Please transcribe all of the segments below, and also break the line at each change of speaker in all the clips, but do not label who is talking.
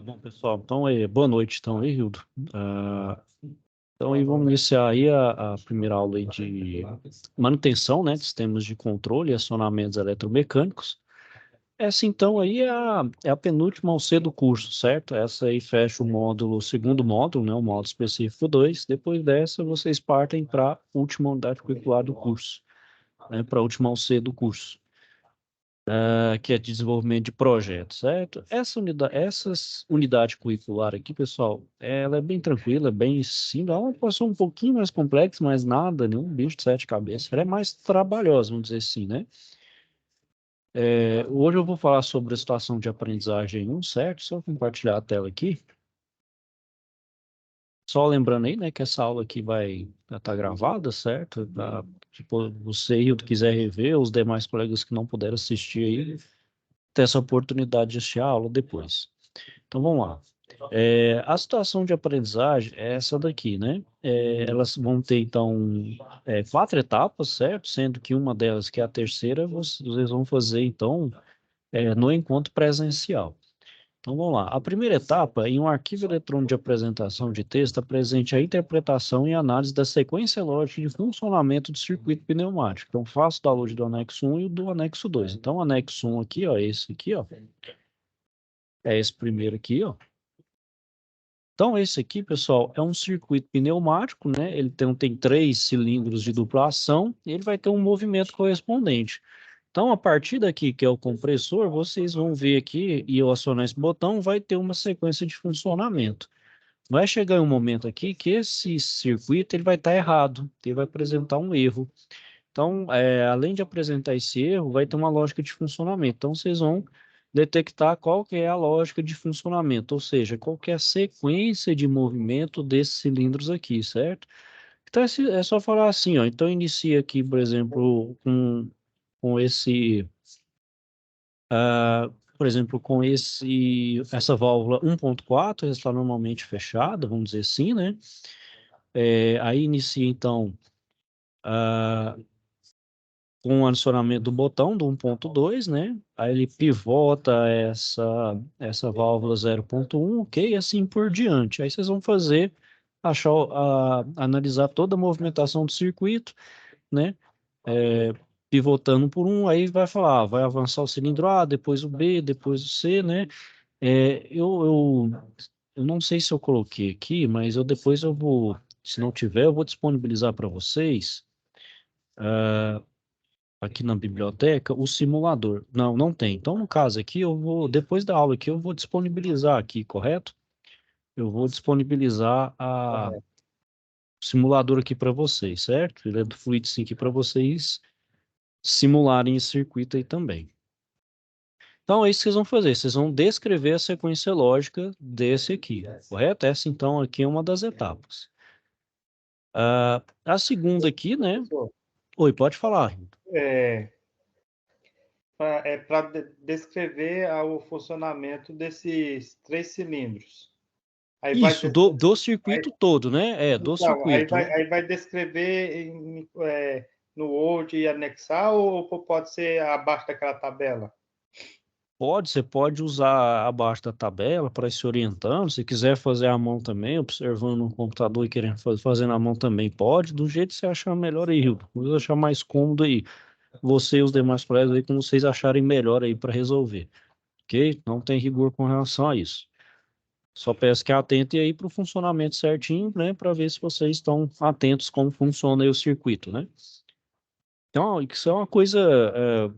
Bom, pessoal, então, boa noite, então, aí, Hildo. Então, aí vamos iniciar aí a primeira aula aí de manutenção, né, de sistemas de controle e acionamentos eletromecânicos. Essa, então, aí é a penúltima ao C do curso, certo? Essa aí fecha o módulo, o segundo módulo, né, o módulo específico 2. Depois dessa, vocês partem para a última unidade curricular do curso, né, para a última ao C do curso. Que é de desenvolvimento de projetos, certo? Essas unidade curricular aqui, pessoal, ela é bem tranquila, bem simples. Ela pode ser um pouquinho mais complexa, mas nada, nenhum bicho de sete cabeças. Ela é mais trabalhosa, vamos dizer assim, né? Hoje eu vou falar sobre a situação de aprendizagem 1, certo? Só compartilhar a tela aqui. Só lembrando aí, né, que essa aula aqui vai estar gravada, certo? Tipo, você e o que quiser rever, os demais colegas que não puderam assistir aí, ter essa oportunidade de assistir a aula depois. Então vamos lá. A situação de aprendizagem é essa daqui, né? Elas vão ter, então, 4 etapas, certo? Sendo que uma delas, que é a terceira, vocês vão fazer, então, no encontro presencial. Então vamos lá. A primeira etapa, em um arquivo eletrônico de apresentação de texto, apresente a interpretação e análise da sequência lógica de funcionamento do circuito pneumático. Então faço o download do anexo 1 e do anexo 2. Então o anexo 1 aqui, ó, esse aqui, ó, é esse primeiro aqui, ó. Então, esse aqui, pessoal, é um circuito pneumático, né? Ele tem 3 cilindros de dupla ação e ele vai ter um movimento correspondente. Então, a partir daqui, que é o compressor, vocês vão ver aqui, e eu acionar esse botão, vai ter uma sequência de funcionamento. Vai chegar um momento aqui que esse circuito ele vai estar errado, ele vai apresentar um erro. Então, além de apresentar esse erro, vai ter uma lógica de funcionamento. Então, vocês vão detectar qual que é a lógica de funcionamento, ou seja, qual que é a sequência de movimento desses cilindros aqui, certo? Então, é só falar assim, ó. Então, inicia aqui, por exemplo, com esse, por exemplo, com essa válvula 1.4, ela está normalmente fechada, vamos dizer assim, né? Aí inicia, então, ah, com o adicionamento do botão do 1.2, né? Aí ele pivota essa válvula 0.1, ok? E assim por diante. Aí vocês vão fazer, analisar toda a movimentação do circuito, né? Pivotando por um, aí vai falar, vai avançar o cilindro A, depois o B, depois o C, né? É, eu, eu, eu não sei se eu coloquei aqui, mas depois eu vou, se não tiver, eu vou disponibilizar para vocês aqui na biblioteca o simulador. Não, não tem. Então, no caso aqui, depois da aula aqui, eu vou disponibilizar aqui, correto? Eu vou disponibilizar o
Correto.
simulador aqui para vocês, certo? Ele é do FluidSync para vocês simularem esse circuito aí também. Então, é isso que vocês vão fazer. Vocês vão descrever a sequência lógica desse aqui, correto? Essa, então, aqui é uma das etapas. A segunda aqui, né?
Professor,
Oi, pode falar.
é para descrever o funcionamento desses 3 cilindros. Aí vai,
Isso, do
aí,
circuito todo, né? Do
então, aí
circuito,
vai,
né?
aí vai descrever no Word e anexar, ou pode ser abaixo daquela tabela?
Você pode usar abaixo da tabela para ir se orientando. Se quiser fazer à mão também, observando no computador e querendo fazer na mão também pode, do jeito que você achar melhor aí, Hildo. Você achar mais cômodo aí. Você e os demais colegas aí, como vocês acharem melhor aí para resolver. Ok? Não tem rigor com relação a isso. Só peço que atentem aí para o funcionamento certinho, né? Para ver se vocês estão atentos como funciona aí o circuito, né? Então, isso é uma coisa.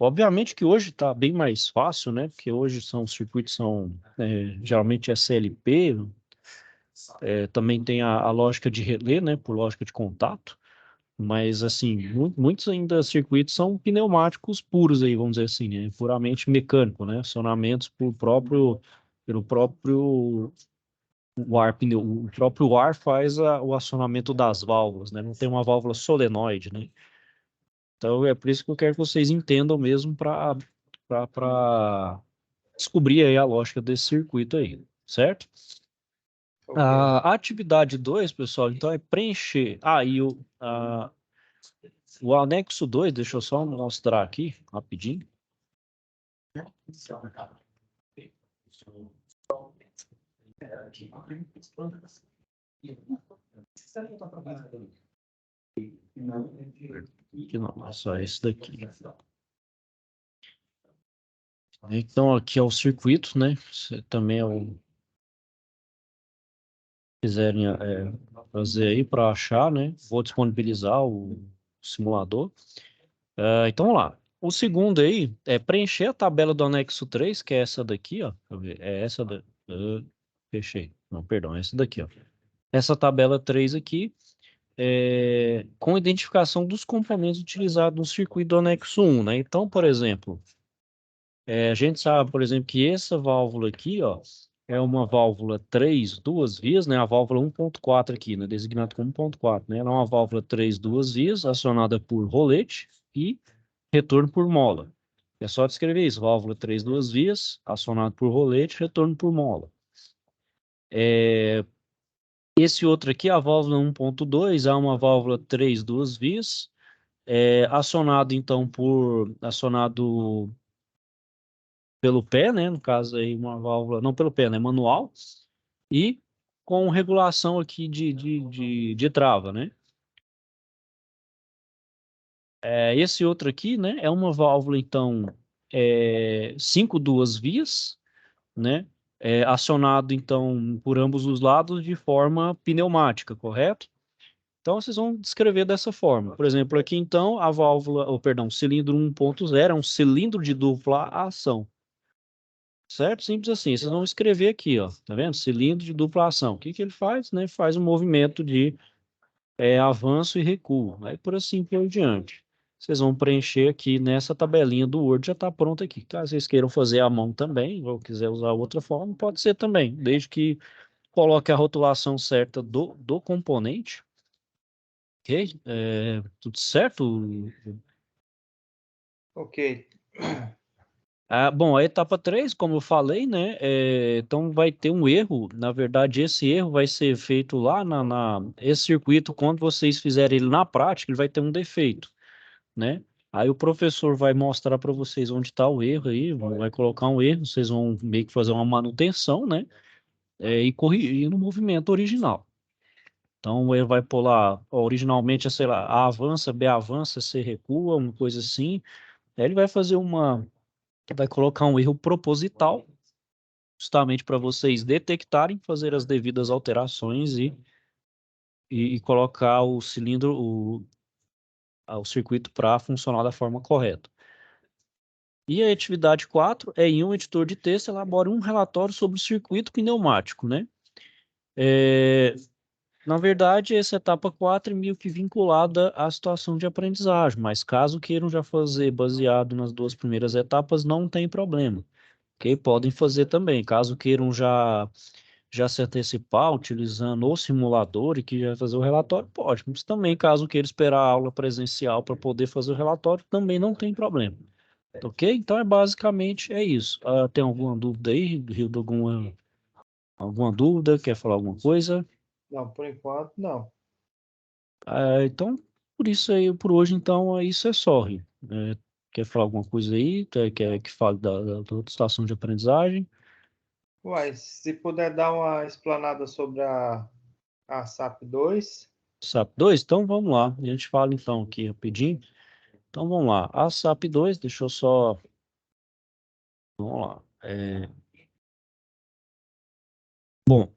Obviamente que hoje está bem mais fácil, né? Porque hoje os circuitos são geralmente SLP, também tem a lógica de relé, né? Por lógica de contato. Mas, assim, muitos ainda circuitos são pneumáticos puros aí, vamos dizer assim, né? Puramente mecânico, né? Acionamentos pelo próprio o próprio ar faz o acionamento das válvulas, né? Não tem uma válvula solenoide, né? Então é por isso que eu quero que vocês entendam mesmo para descobrir aí a lógica desse circuito aí, certo?
Ok.
A atividade 2, pessoal, então é preencher. O anexo 2, deixa eu só mostrar aqui rapidinho. Aqui não, é só esse daqui. Então, aqui é o circuito, né? Você também é o quiserem fazer aí para achar, né? Vou disponibilizar o simulador. Então, vamos lá. O segundo aí é preencher a tabela do anexo 3, que é essa daqui, ó. Deixa eu ver. É essa da. Fechei. Não, perdão, é essa daqui, ó. Essa tabela 3 aqui, com identificação dos componentes utilizados no circuito do anexo 1, né? Então, por exemplo, a gente sabe, por exemplo, que essa válvula aqui, ó, é uma válvula 3 duas vias, né? A válvula 1.4 aqui, né? Designada como 1.4, né? Ela é uma válvula 3 duas vias, acionada por rolete e retorno por mola. É só descrever isso, válvula 3 duas vias, acionado por rolete, retorno por mola. Esse outro aqui, a válvula 1.2, é uma válvula 3 duas vias, acionado pelo pé, né? No caso aí, uma válvula, não pelo pé, né? Manual, e com regulação aqui de trava, né? Esse outro aqui, né? É uma válvula, então, 5 duas vias, né? Acionado, então, por ambos os lados de forma pneumática, correto? Então, vocês vão descrever dessa forma. Por exemplo, aqui, então, a válvula, o cilindro 1.0 é um cilindro de dupla ação. Certo? Simples assim. Vocês vão escrever aqui, ó. Tá vendo? Cilindro de dupla ação. O que que ele faz, né? Faz um movimento de avanço e recuo. Aí por assim por diante. Vocês vão preencher aqui nessa tabelinha do Word, já está pronto aqui. Caso vocês queiram fazer à mão também, ou quiser usar outra forma, pode ser também, desde que coloque a rotulação certa do componente. Ok? Tudo certo?
Ok.
Bom, a etapa 3, como eu falei, né? Então vai ter um erro. Na verdade, esse erro vai ser feito lá esse circuito, quando vocês fizerem ele na prática, ele vai ter um defeito, né? Aí o professor vai mostrar para vocês onde está o erro aí, vai colocar um erro, vocês vão meio que fazer uma manutenção, né? E corrigir no movimento original. Então ele vai pôr lá, originalmente, sei lá, A avança, B avança, C recua, uma coisa assim. Aí ele vai fazer vai colocar um erro proposital, justamente para vocês detectarem, fazer as devidas alterações e colocar o cilindro, o circuito para funcionar da forma correta. E a atividade 4 é, em um editor de texto, elabore um relatório sobre o circuito pneumático, né? Na verdade, essa etapa 4 é meio que vinculada à situação de aprendizagem, mas caso queiram já fazer baseado nas duas primeiras etapas, não tem problema, ok? Podem fazer também, caso queiram já se antecipar utilizando o simulador e que já fazer o relatório, pode. Mas também, caso queira esperar a aula presencial para poder fazer o relatório, também não tem problema. Ok? Então, basicamente é isso. Tem alguma dúvida aí, Rio? Alguma dúvida? Quer falar alguma coisa?
Não, por enquanto, não.
Então, por isso aí, por hoje, então, isso é só, Rio. Quer falar alguma coisa aí? Quer que fale da outra situação de aprendizagem?
Uai, se puder dar uma explanada sobre a SAP 2.
SAP 2? Então, vamos lá. A gente fala, então, aqui rapidinho. Então, vamos lá. A SAP 2, deixa eu só... Vamos lá. Bom,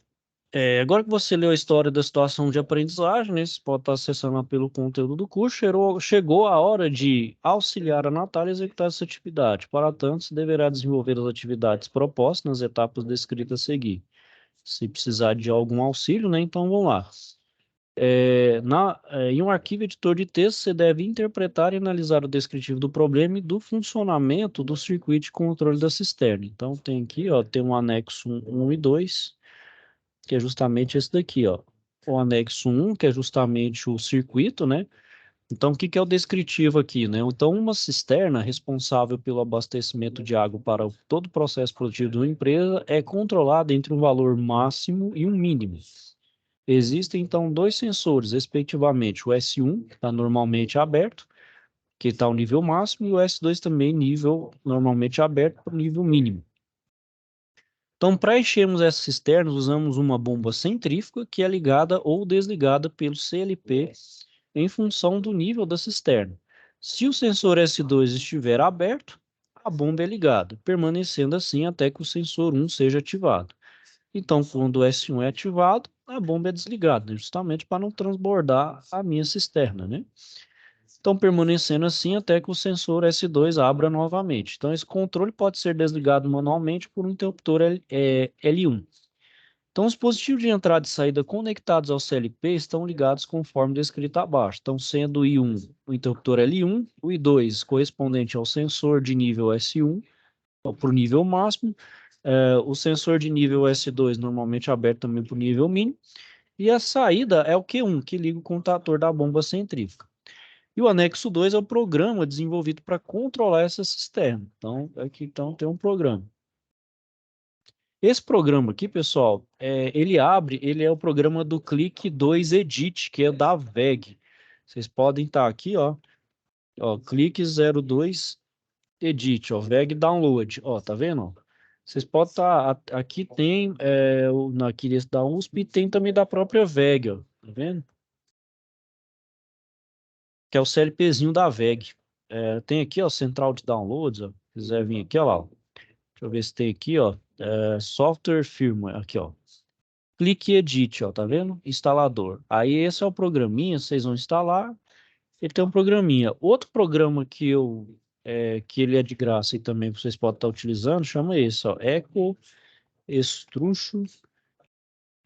agora que você leu a história da situação de aprendizagem, né, você pode estar acessando lá pelo conteúdo do curso, chegou a hora de auxiliar a Natália a executar essa atividade. Para tanto, você deverá desenvolver as atividades propostas nas etapas descritas a seguir. Se precisar de algum auxílio, né, então vamos lá. Em um arquivo editor de texto, você deve interpretar e analisar o descritivo do problema e do funcionamento do circuito de controle da cisterna. Então, tem aqui, ó, tem um anexo 1 e 2, que é justamente esse daqui, ó. O anexo 1, que é justamente o circuito, né? Então, o que que é o descritivo aqui, né? Então, uma cisterna responsável pelo abastecimento de água para todo o processo produtivo de uma empresa é controlada entre um valor máximo e um mínimo. Existem, então, dois sensores, respectivamente, o S1, que está normalmente aberto, que está o nível máximo, e o S2 também nível normalmente aberto para o nível mínimo. Então, para enchermos essas cisternas, usamos uma bomba centrífuga que é ligada ou desligada pelo CLP em função do nível da cisterna. Se o sensor S2 estiver aberto, a bomba é ligada, permanecendo assim até que o sensor 1 seja ativado. Então, quando o S1 é ativado, a bomba é desligada, justamente para não transbordar a minha cisterna, né? Então, permanecendo assim até que o sensor S2 abra novamente. Então, esse controle pode ser desligado manualmente por um interruptor L1. Então, os dispositivos de entrada e saída conectados ao CLP estão ligados conforme descrito abaixo. Então, sendo o I1 o interruptor L1, o I2 correspondente ao sensor de nível S1, para o nível máximo, o sensor de nível S2 normalmente aberto também para o nível mínimo, e a saída é o Q1, que liga o contator da bomba centrífuga. E o anexo 2 é o programa desenvolvido para controlar essa cisterna. Então, aqui tem um programa. Esse programa aqui, pessoal, ele é o programa do Click 2 Edit, que é da VEG. Vocês podem estar aqui, ó, Click 02 Edit, ó, VEG Download, ó, tá vendo? Vocês podem estar, aqui tem, aqui desse da USP, e tem também da própria VEG, ó, tá vendo? Que é o CLPzinho da VEG. Tem aqui, ó, Central de Downloads, ó, se quiser vir aqui, ó lá, ó. Deixa eu ver se tem aqui, ó, Software Firmware, aqui, ó. Clique Edit, ó, tá vendo? Instalador. Aí esse é o programinha, vocês vão instalar. Ele tem um programinha. Outro programa que ele é de graça e também vocês podem estar utilizando, chama esse, ó, Eco Estruxo,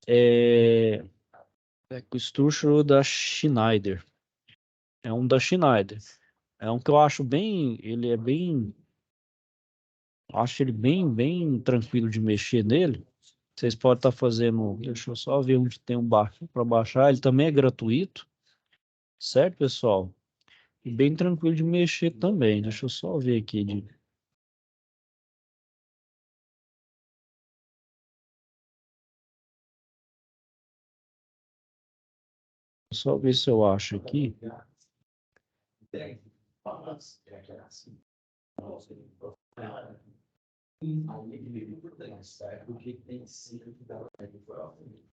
Eco Estruxo da Schneider. É um da Schneider. É um que eu acho ele é bem, acho ele bem tranquilo de mexer nele. Vocês podem estar fazendo, deixa eu só ver onde tem um baixo para baixar. Ele também é gratuito, certo, pessoal? E bem tranquilo de mexer também. Deixa eu só ver aqui. Só ver se eu acho aqui. Deixa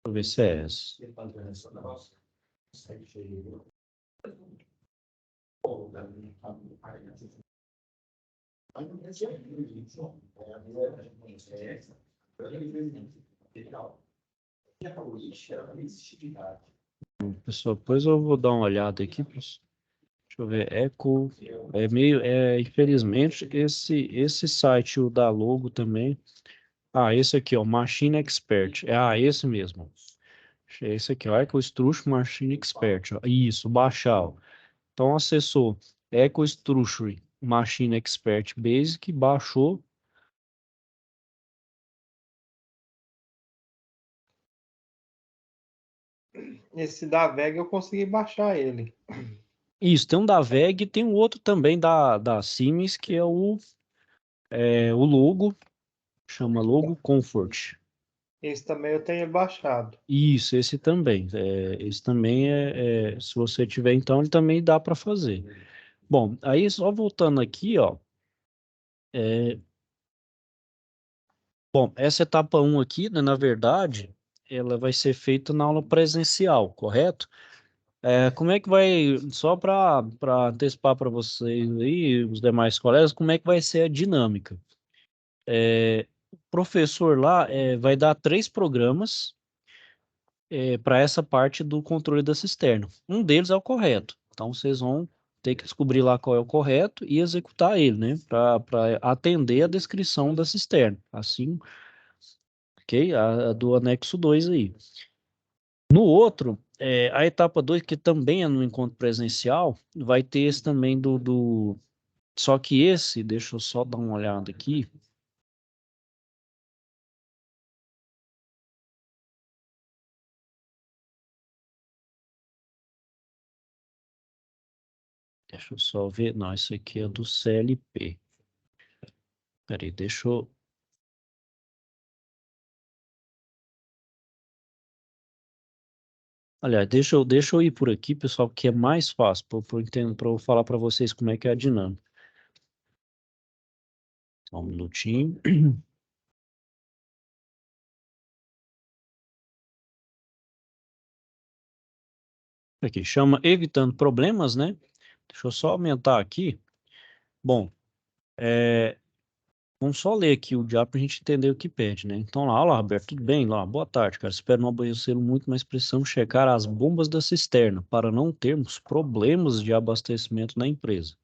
eu ver se é essa. Pessoal, depois eu vou dar uma olhada aqui. Deixa eu ver. Eco. Infelizmente, esse site, o da Logo também. Ah, esse aqui, ó, Machine Expert. Esse mesmo. Esse aqui, ó, Eco Structure Machine Expert. Ó. Isso, baixar. Ó. Então, acessou Eco Structure Machine Expert Basic, baixou.
Esse da VEG eu consegui baixar ele.
Isso, tem um da VEG e tem um outro também da Siemens, que é o Logo, chama Logo Comfort.
Esse também eu tenho baixado.
Isso, esse também. Esse também se você tiver, então, ele também dá para fazer. Bom, aí só voltando aqui, ó. Bom, essa etapa 1 aqui, né, na verdade, ela vai ser feita na aula presencial, correto? Como é que vai, só para antecipar para vocês aí, os demais colegas, como é que vai ser a dinâmica? O professor lá vai dar 3 programas para essa parte do controle da cisterna. Um deles é o correto. Então, vocês vão ter que descobrir lá qual é o correto e executar ele, né? Para atender a descrição da cisterna. Assim, ok? A do anexo 2 aí. No outro, a etapa 2, que também é no encontro presencial, vai ter esse também Só que esse, deixa eu só dar uma olhada aqui. Deixa eu só ver. Não, isso aqui é do CLP. Peraí, deixa eu. Aliás, deixa eu ir por aqui, pessoal, que é mais fácil para eu falar para vocês como é que é a dinâmica. Só um minutinho. Aqui, chama Evitando Problemas, né? Deixa eu só aumentar aqui. Bom, vamos só ler aqui o diabo para a gente entender o que pede, né? Então, lá, olá, Roberto, tudo bem? Lá, boa tarde, cara. Espero não aborrecer muito, mas precisamos checar as bombas da cisterna para não termos problemas de abastecimento na empresa.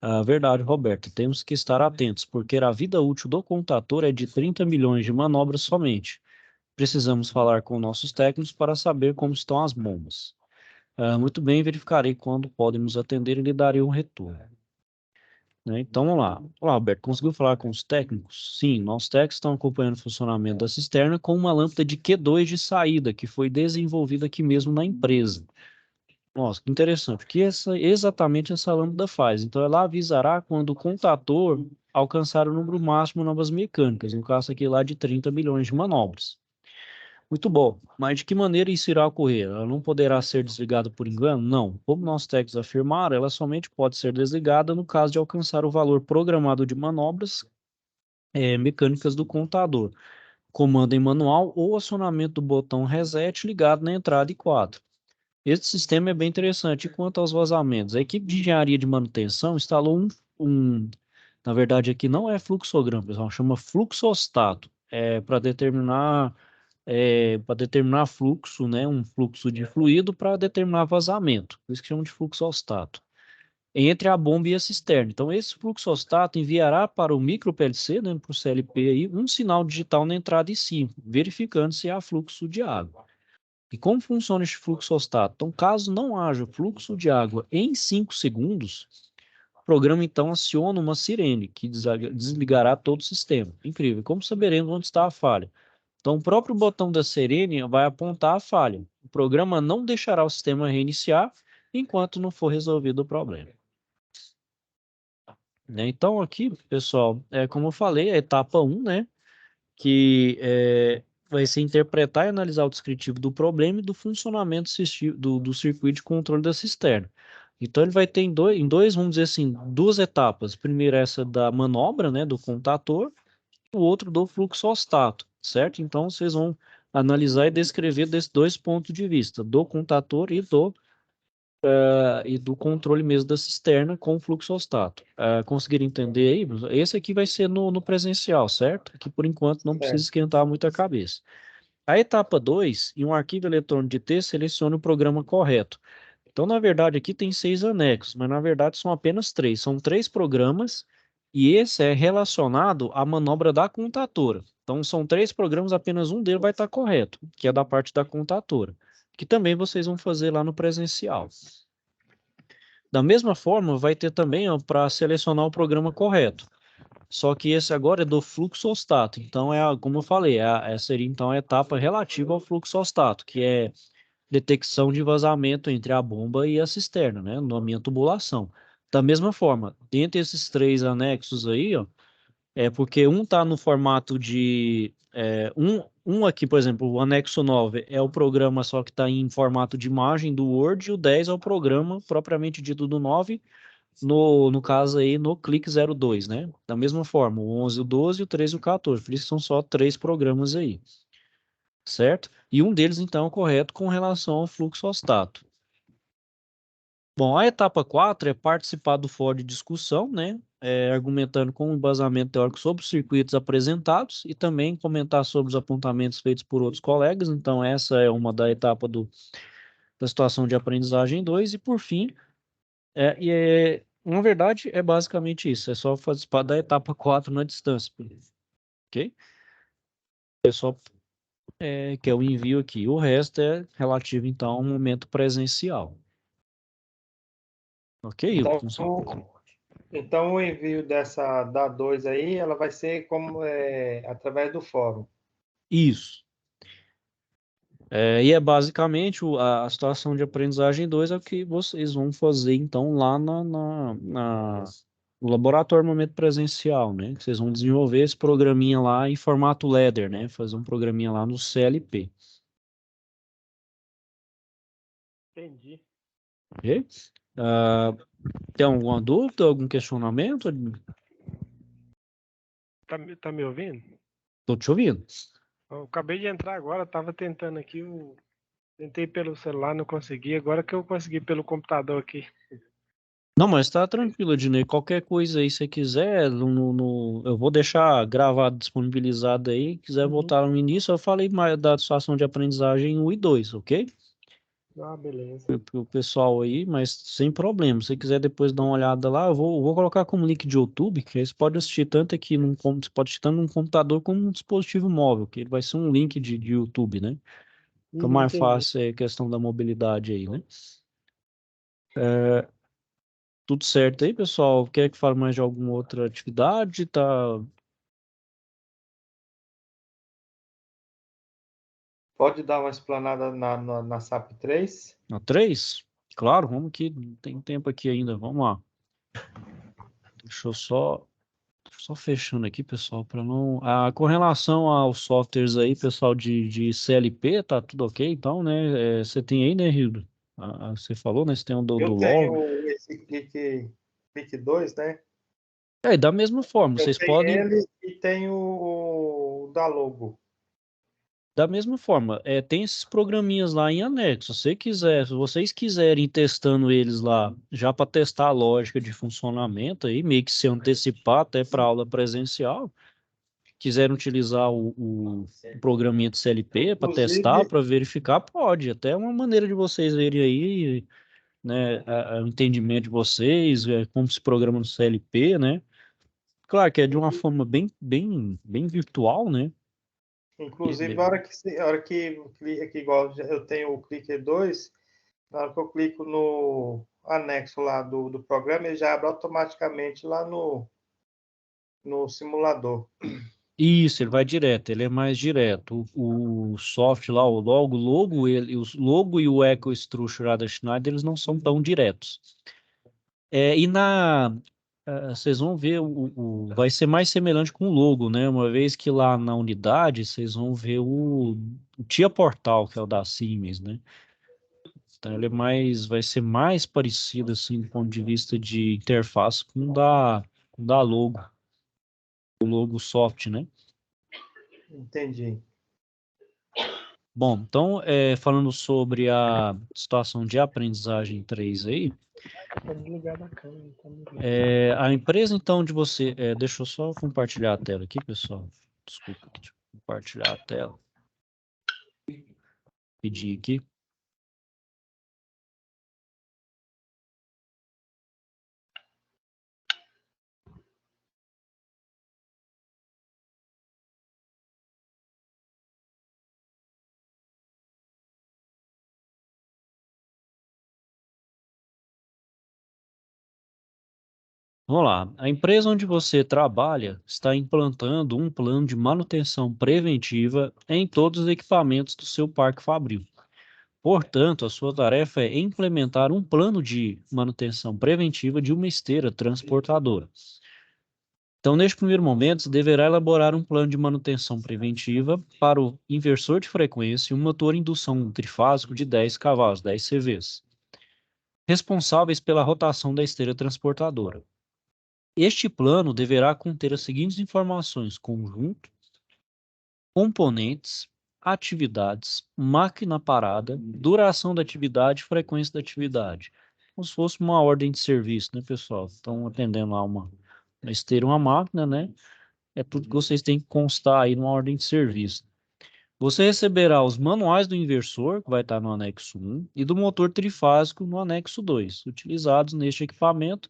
A verdade, Roberto, temos que estar atentos, porque a vida útil do contador é de 30 milhões de manobras somente. Precisamos falar com nossos técnicos para saber como estão as bombas. Muito bem, verificarei quando podem nos atender e lhe darei um retorno. Né? Então, vamos lá. Olá, Alberto, conseguiu falar com os técnicos? Sim, nossos técnicos estão acompanhando o funcionamento da cisterna com uma lâmpada de Q2 de saída, que foi desenvolvida aqui mesmo na empresa. Nossa, que interessante. O que exatamente essa lâmpada faz? Então, ela avisará quando o contator alcançar o número máximo de novas mecânicas, no caso aqui lá de 30 milhões de manobras. Muito bom, mas de que maneira isso irá ocorrer? Ela não poderá ser desligada por engano? Não. Como nossos técnicos afirmaram, ela somente pode ser desligada no caso de alcançar o valor programado de manobras mecânicas do contador, comando em manual ou acionamento do botão reset ligado na entrada e quadro. Esse sistema é bem interessante. E quanto aos vazamentos, a equipe de engenharia de manutenção instalou na verdade aqui não é fluxograma, pessoal, chama fluxostato, para determinar fluxo, né, um fluxo de fluido para determinar vazamento. Por isso que chama de fluxostato. Entre a bomba e a cisterna. Então, esse fluxostato enviará para o micro PLC, né, para o CLP aí, um sinal digital na entrada e sim, verificando se há fluxo de água. E como funciona este fluxostato? Então, caso não haja fluxo de água em 5 segundos, o programa então aciona uma sirene que desligará todo o sistema. Incrível. Como saberemos onde está a falha? Então, o próprio botão da sirene vai apontar a falha. O programa não deixará o sistema reiniciar enquanto não for resolvido o problema. Né? Então, aqui, pessoal, como eu falei, a etapa 1, né, que vai ser interpretar e analisar o descritivo do problema e do funcionamento do circuito de controle da cisterna. Então, ele vai ter vamos dizer assim, duas etapas. Primeiro, essa da manobra, né, do contator, o outro do fluxostato, certo? Então, vocês vão analisar e descrever desses dois pontos de vista, do contator e do controle mesmo da cisterna com o fluxostato. Conseguiram entender aí? Esse aqui vai ser no presencial, certo? Que por enquanto não precisa
Certo.
esquentar muito a cabeça. A etapa 2, em um arquivo eletrônico de texto, selecione o programa correto. Então, na verdade, aqui tem 6 anexos, mas na verdade são apenas 3. São 3 programas e esse é relacionado à manobra da contatora. Então, são 3 programas, apenas um deles vai estar correto, que é da parte da contatora, que também vocês vão fazer lá no presencial. Da mesma forma, vai ter também para selecionar o programa correto. Só que esse agora é do fluxostato. Então, como eu falei, seria então a etapa relativa ao fluxostato, que é detecção de vazamento entre a bomba e a cisterna, né, na minha tubulação. Da mesma forma, dentre esses 3 anexos aí, ó, porque um está no formato de. Um aqui, por exemplo, o anexo 9 é o programa só que está em formato de imagem do Word, e o 10 é o programa propriamente dito do 9, no caso aí, no Click 02, né? Da mesma forma, o 11, o 12, o 13 e o 14. Por isso são só 3 programas aí, certo? E um deles, então, é o correto com relação ao fluxostato. Bom, a etapa 4 é participar do fórum de discussão, né? Argumentando com um embasamento teórico sobre os circuitos apresentados e também comentar sobre os apontamentos feitos por outros colegas. Então, essa é uma da etapa da situação de aprendizagem 2. E, por fim, na verdade, é basicamente isso. É só participar da etapa 4 na distância, ok? É só que é o envio aqui. O resto é relativo, então, ao momento presencial. Ok,
Então,
Hilton?
então o envio da 2 aí, ela vai ser como através do fórum.
Isso. E é basicamente a situação de aprendizagem 2 é o que vocês vão fazer, então, lá no laboratório momento presencial, né? Vocês vão desenvolver esse programinha lá em formato Ladder, né? Fazer um programinha lá no CLP.
Entendi.
Ok? Tem alguma dúvida, algum questionamento?
Tá me ouvindo?
Estou te ouvindo.
Eu acabei de entrar agora, tava tentando aqui, tentei pelo celular, não consegui, agora que eu consegui pelo computador aqui.
Não, mas tá tranquilo, Ednei. Qualquer coisa aí, se quiser, eu vou deixar gravado, disponibilizado aí. Quiser voltar no início, eu falei mais da situação de aprendizagem 1 e 2, ok?
Ah, beleza.
Pro pessoal aí, mas sem problema. Se você quiser depois dar uma olhada lá, eu vou colocar como link de YouTube, que aí você pode assistir tanto aqui você pode assistir tanto num computador como num dispositivo móvel, que ele vai ser um link de YouTube, né? Fica mais
Entendi.
fácil a questão da mobilidade aí, né? Tudo certo aí, pessoal? Quer que fale mais de alguma outra atividade? Tá
Pode dar uma explanada na SAP 3?
na 3? Claro, vamos que tem tempo aqui ainda. Vamos lá. Deixa eu só fechando aqui, pessoal, para não. Com relação aos softwares aí, pessoal, de CLP, tá tudo ok, então, né? Você tem aí, né, Hildo? Você falou, né? Você tem um do
Eu
log.
tenho esse Clique 2, né?
Da mesma forma,
Eu
vocês
tenho
podem.
ele e tenho o da logo.
Da mesma forma, tem esses programinhas lá em anexo. Se vocês quiserem ir testando eles lá, já para testar a lógica de funcionamento aí, meio que se antecipar até para aula presencial, quiserem utilizar o programinha de CLP para testar,
Inclusive,
para verificar, pode. Até é uma maneira de vocês verem aí, né, o entendimento de vocês, como se programa no CLP, né? Claro que é de uma forma bem, bem, bem virtual, né?
inclusive, a hora que clica, igual eu tenho o Clicker 2, na hora que eu clico no anexo lá do programa, ele já abre automaticamente lá no simulador.
Isso, ele vai direto, ele é mais direto. O soft lá, o logo e o Echo Structure lá da Schneider, eles não são tão diretos. Vocês vão ver, vai ser mais semelhante com o logo, né? Uma vez que lá na unidade, vocês vão ver o Tia Portal, que é o da Siemens, né? Então vai ser mais parecido, assim, do ponto de vista de interface com o da logo, o logo soft, né?
Entendi.
Bom, então, falando sobre a situação de aprendizagem 3 aí,
Tá desligada a câmera, tá ligado.
a empresa, então, de você. Deixa eu só compartilhar a tela aqui, pessoal. Desculpa, deixa eu compartilhar a tela. Pedir aqui. Vamos lá. A empresa onde você trabalha está implantando um plano de manutenção preventiva em todos os equipamentos do seu parque fabril. Portanto, a sua tarefa é implementar um plano de manutenção preventiva de uma esteira transportadora. Então, neste primeiro momento, você deverá elaborar um plano de manutenção preventiva para o inversor de frequência e um motor indução trifásico de 10 cavalos, 10 CVs, responsáveis pela rotação da esteira transportadora. Este plano deverá conter as seguintes informações: conjunto, componentes, atividades, máquina parada, duração da atividade e frequência da atividade. Como se fosse uma ordem de serviço, né, pessoal? Estão atendendo lá uma esteira, uma máquina, né? É tudo que vocês têm que constar aí numa ordem de serviço. Você receberá os manuais do inversor, que vai estar no anexo 1, e do motor trifásico no anexo 2, utilizados neste equipamento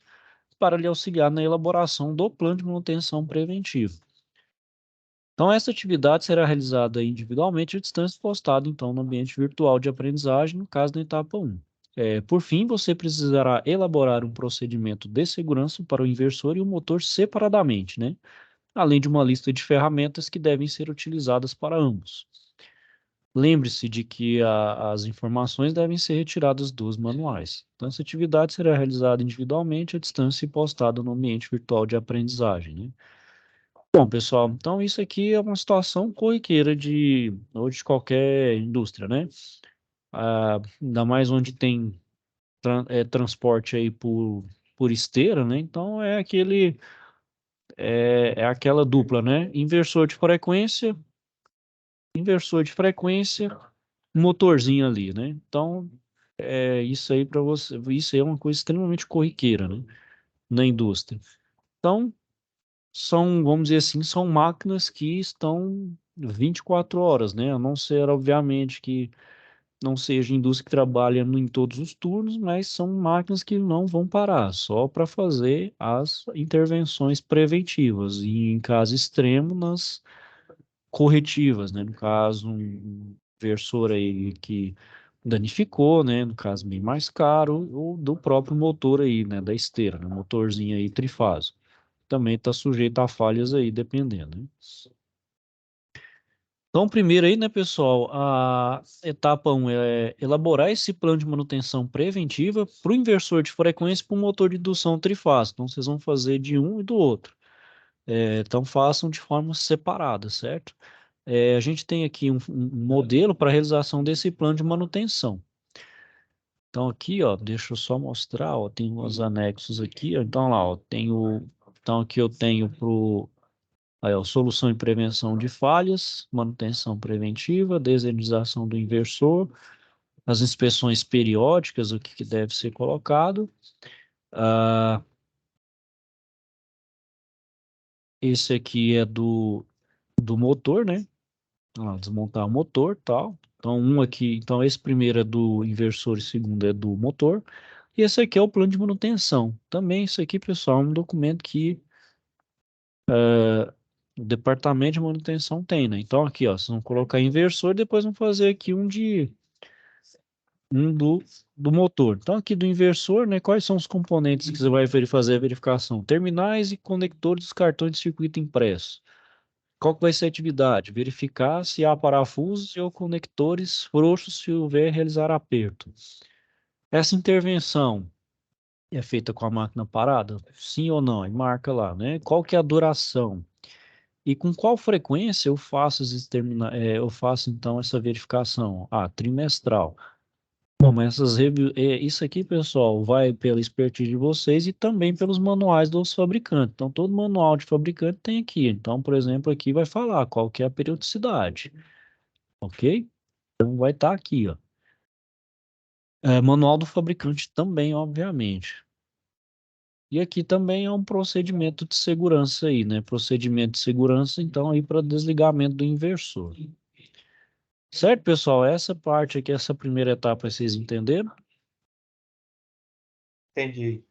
para lhe auxiliar na elaboração do plano de manutenção preventiva. Então, essa atividade será realizada individualmente à distância postada, então, no ambiente virtual de aprendizagem, no caso da etapa 1. Por fim, você precisará elaborar um procedimento de segurança para o inversor e o motor separadamente, né? Além de uma lista de ferramentas que devem ser utilizadas para ambos. Lembre-se de que as informações devem ser retiradas dos manuais. Então, essa atividade será realizada individualmente, à distância e postada no ambiente virtual de aprendizagem, né? Bom, pessoal, então isso aqui é uma situação corriqueira de qualquer indústria, né? ainda mais onde tem transporte aí por esteira, né? Então é aquela dupla, né? Inversor de frequência, motorzinho ali, né? Então isso aí para você, isso aí é uma coisa extremamente corriqueira, né? Na indústria. Então vamos dizer assim, são máquinas que estão 24 horas, né? A não ser, obviamente, que não seja indústria que trabalha em todos os turnos, mas são máquinas que não vão parar, só para fazer as intervenções preventivas e, em caso extremo, nas corretivas, né? No caso, um inversor aí que danificou, né? No caso, bem mais caro, ou do próprio motor aí, né? Da esteira, né? Motorzinho aí trifásico. Também está sujeito a falhas aí, dependendo, né? Então, primeiro aí, né, pessoal, a etapa 1 é elaborar esse plano de manutenção preventiva para o inversor de frequência e para o motor de indução trifásico. Então, vocês vão fazer de um e do outro. Então, façam de forma separada, certo? A gente tem aqui um modelo para a realização desse plano de manutenção. Então, aqui, ó, deixa eu só mostrar, ó, tem uns anexos aqui, ó. Então, lá, ó, então, aqui eu tenho aí, ó, solução e prevenção de falhas, manutenção preventiva, desenitização do inversor, as inspeções periódicas, o que deve ser colocado. Esse aqui é do motor, né? Desmontar o motor, tal. Então esse primeiro é do inversor e o segundo é do motor. E esse aqui é o plano de manutenção. Também isso aqui, pessoal, é um documento que o departamento de manutenção tem, né? Então aqui, ó, vocês vão colocar inversor e depois vão fazer aqui um do motor. Então aqui do inversor, né? Quais são os componentes que você vai fazer a verificação? Terminais e conectores dos cartões de circuito impresso. Qual que vai ser a atividade? Verificar se há parafusos ou conectores frouxos se houver realizar aperto. Essa intervenção é feita com a máquina parada? Sim ou não? E marca lá, né? Qual que é a duração? E com qual frequência eu faço então essa verificação? Trimestral. Bom, mas isso aqui, pessoal, vai pela expertise de vocês e também pelos manuais dos fabricantes. Então, todo manual de fabricante tem aqui. Então, por exemplo, aqui vai falar qual que é a periodicidade, ok? Então, vai estar aqui, ó. Manual do fabricante também, obviamente. E aqui também é um procedimento de segurança aí, né? Procedimento de segurança, então, aí para desligamento do inversor. Certo, pessoal? Essa parte aqui, essa primeira etapa, vocês entenderam?
Entendi.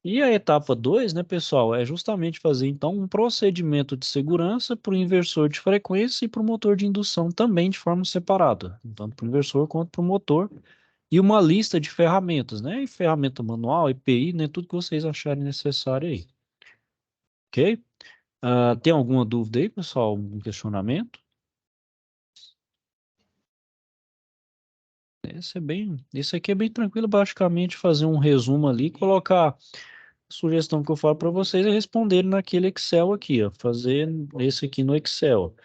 E a etapa 2, né, pessoal, é justamente fazer então um procedimento de segurança para o inversor de frequência e para o motor de indução também de forma separada, tanto para o inversor quanto para o motor, e uma lista de ferramentas, né, e ferramenta manual, EPI, né, tudo que vocês acharem necessário aí. Ok? Tem alguma dúvida aí, pessoal? Algum questionamento? Esse aqui é bem tranquilo, basicamente fazer um resumo ali, colocar a sugestão que eu falo para vocês é responder naquele Excel aqui, ó, fazer esse aqui no Excel.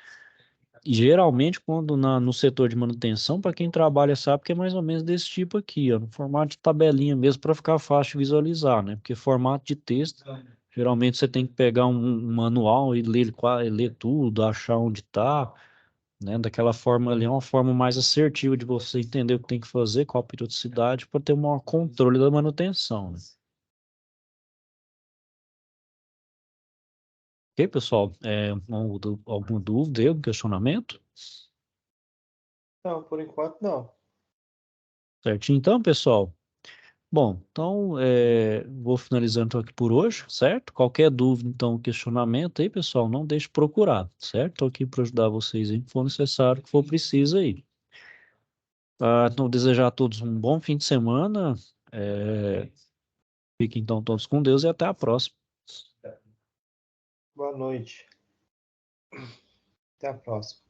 E geralmente, quando no setor de manutenção, para quem trabalha sabe que é mais ou menos desse tipo aqui, ó, no formato de tabelinha mesmo, para ficar fácil de visualizar, né? Porque formato de texto, geralmente você tem que pegar um manual e ler tudo, achar onde está, né? Daquela forma ali é uma forma mais assertiva de você entender o que tem que fazer, qual a periodicidade, para ter um maior controle da manutenção, né? Ok, pessoal? Alguma dúvida, algum questionamento?
Não, por enquanto não.
Certinho, então, pessoal? Bom, então vou finalizando aqui por hoje, certo? Qualquer dúvida, então, questionamento aí, pessoal, não deixe de procurar, certo? Estou aqui para ajudar vocês aí, que for necessário, que for preciso aí. Então, desejar a todos um bom fim de semana. Fiquem então todos com Deus e até a próxima.
Boa noite. Até a próxima.